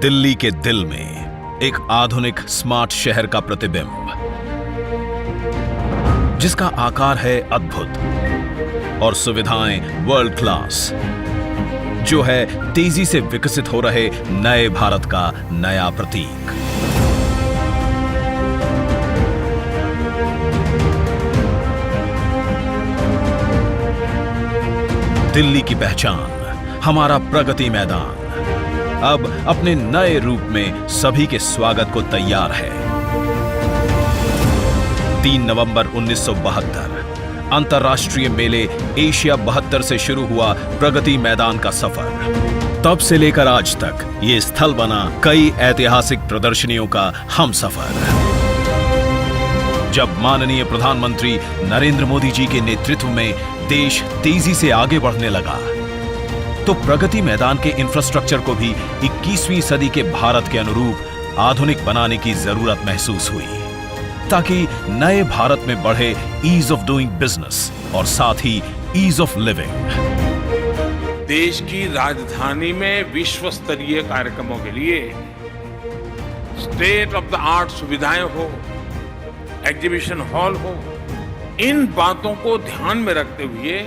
दिल्ली के दिल में एक आधुनिक स्मार्ट शहर का प्रतिबिंब, जिसका आकार है अद्भुत और सुविधाएं वर्ल्ड क्लास, जो है तेजी से विकसित हो रहे नए भारत का नया प्रतीक। दिल्ली की पहचान, हमारा प्रगति मैदान अब अपने नए रूप में सभी के स्वागत को तैयार है। 3 नवंबर 1972 अंतर्राष्ट्रीय मेले एशिया 72 से शुरू हुआ प्रगति मैदान का सफर। तब से लेकर आज तक ये स्थल बना कई ऐतिहासिक प्रदर्शनियों का हमसफर। जब माननीय प्रधानमंत्री नरेंद्र मोदी जी के नेतृत्व में देश तेजी से आगे बढ़ने लगा, तो प्रगति मैदान के इंफ्रास्ट्रक्चर को भी 21वीं सदी के भारत के अनुरूप आधुनिक बनाने की जरूरत महसूस हुई, ताकि नए भारत में बढ़े ईज ऑफ डूइंग बिजनेस और साथ ही ईज ऑफ लिविंग। देश की राजधानी में विश्व स्तरीय कार्यक्रमों के लिए स्टेट ऑफ द आर्ट सुविधाएं हो, एग्जीबिशन हॉल हो, इन बातों को ध्यान में रखते हुए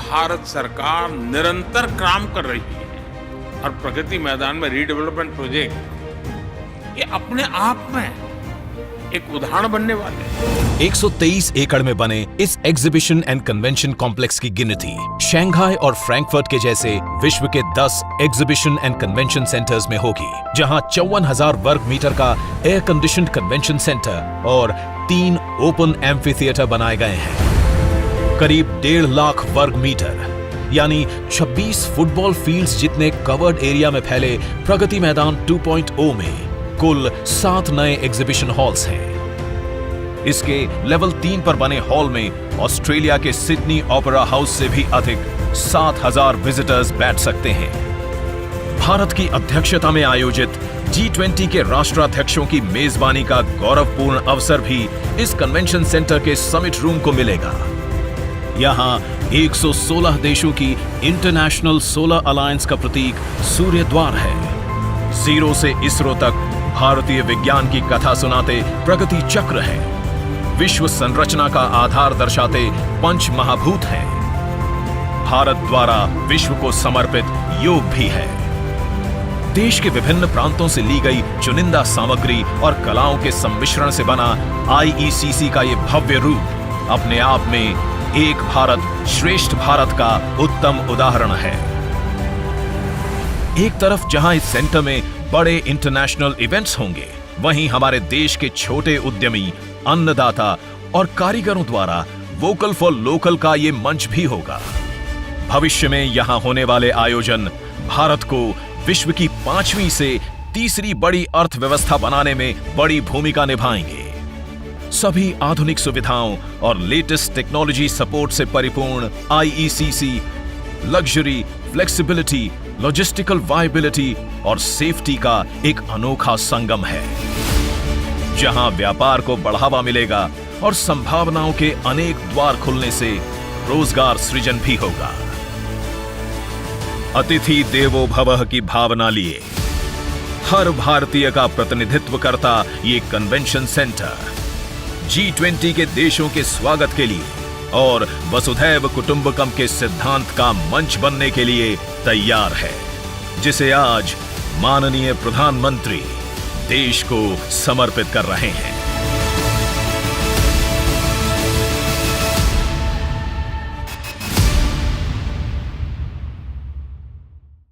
भारत सरकार निरंतर काम कर रही है। और प्रगति मैदान में रीडेवलपमेंट प्रोजेक्ट ये अपने आप में एक उदाहरण बनने वाले हैं। 123 एकड़ में बने इस एग्जीबिशन एंड कन्वेंशन कॉम्प्लेक्स की गिनती शंघाई और फ्रैंकफर्ट के जैसे विश्व के 10 एग्जीबिशन एंड कन्वेंशन सेंटर्स में होगी, जहां 54,000 वर्ग मीटर का एयर कंडीशनड कन्वेंशन सेंटर और 3 ओपन एम्फी थिएटर बनाए गए हैं। करीब 1.5 लाख वर्ग मीटर यानी 26 फुटबॉल फील्ड्स जितने कवर्ड एरिया में फैले प्रगति मैदान 2.0 में कुल 7 नए एग्जीबिशन हॉल्स हैं। इसके लेवल 3 पर बने हॉल में ऑस्ट्रेलिया के सिडनी ओपेरा हाउस से भी अधिक 7,000 विजिटर्स बैठ सकते हैं। भारत की अध्यक्षता में आयोजित G20 के राष्ट्राध्यक्षों की मेजबानी का गौरवपूर्ण अवसर भी इस कन्वेंशन सेंटर के समिट रूम को मिलेगा। यहाँ 116 देशों की इंटरनेशनल सोलर अलायंस का प्रतीक सूर्य द्वार है। जीरो से इसरो तक भारतीय विज्ञान की कथा सुनाते प्रगति चक्र है। विश्व संरचना का आधार दर्शाते पंच महाभूत हैं। भारत द्वारा विश्व को समर्पित योग भी है। देश के विभिन्न प्रांतों से ली गई चुनिंदा सामग्री और कलाओं के सम्मिश्रण से बना IECC का ये भव्य रूप अपने आप में एक भारत श्रेष्ठ भारत का उत्तम उदाहरण है। एक तरफ जहां इस सेंटर में बड़े इंटरनेशनल इवेंट्स होंगे, वहीं हमारे देश के छोटे उद्यमी, अन्नदाता और कारीगरों द्वारा वोकल फॉर लोकल का ये मंच भी होगा। भविष्य में यहां होने वाले आयोजन भारत को विश्व की 5वीं से तीसरी बड़ी अर्थव्यवस्था बनाने में बड़ी भूमिका निभाएंगे। सभी आधुनिक सुविधाओं और लेटेस्ट टेक्नोलॉजी सपोर्ट से परिपूर्ण IECC luxury, flexibility, logistical viability और सेफ्टी का एक अनोखा संगम है, जहां व्यापार को बढ़ावा मिलेगा और संभावनाओं के अनेक द्वार खुलने से रोजगार सृजन भी होगा। अतिथि देवो भवः की भावना लिए हर भारतीय का प्रतिनिधित्व करता ये कन्वेंशन सेंटर G20 के देशों के स्वागत के लिए और वसुधैव कुटुंबकम के सिद्धांत का मंच बनने के लिए तैयार है, जिसे आज माननीय प्रधानमंत्री देश को समर्पित कर रहे हैं।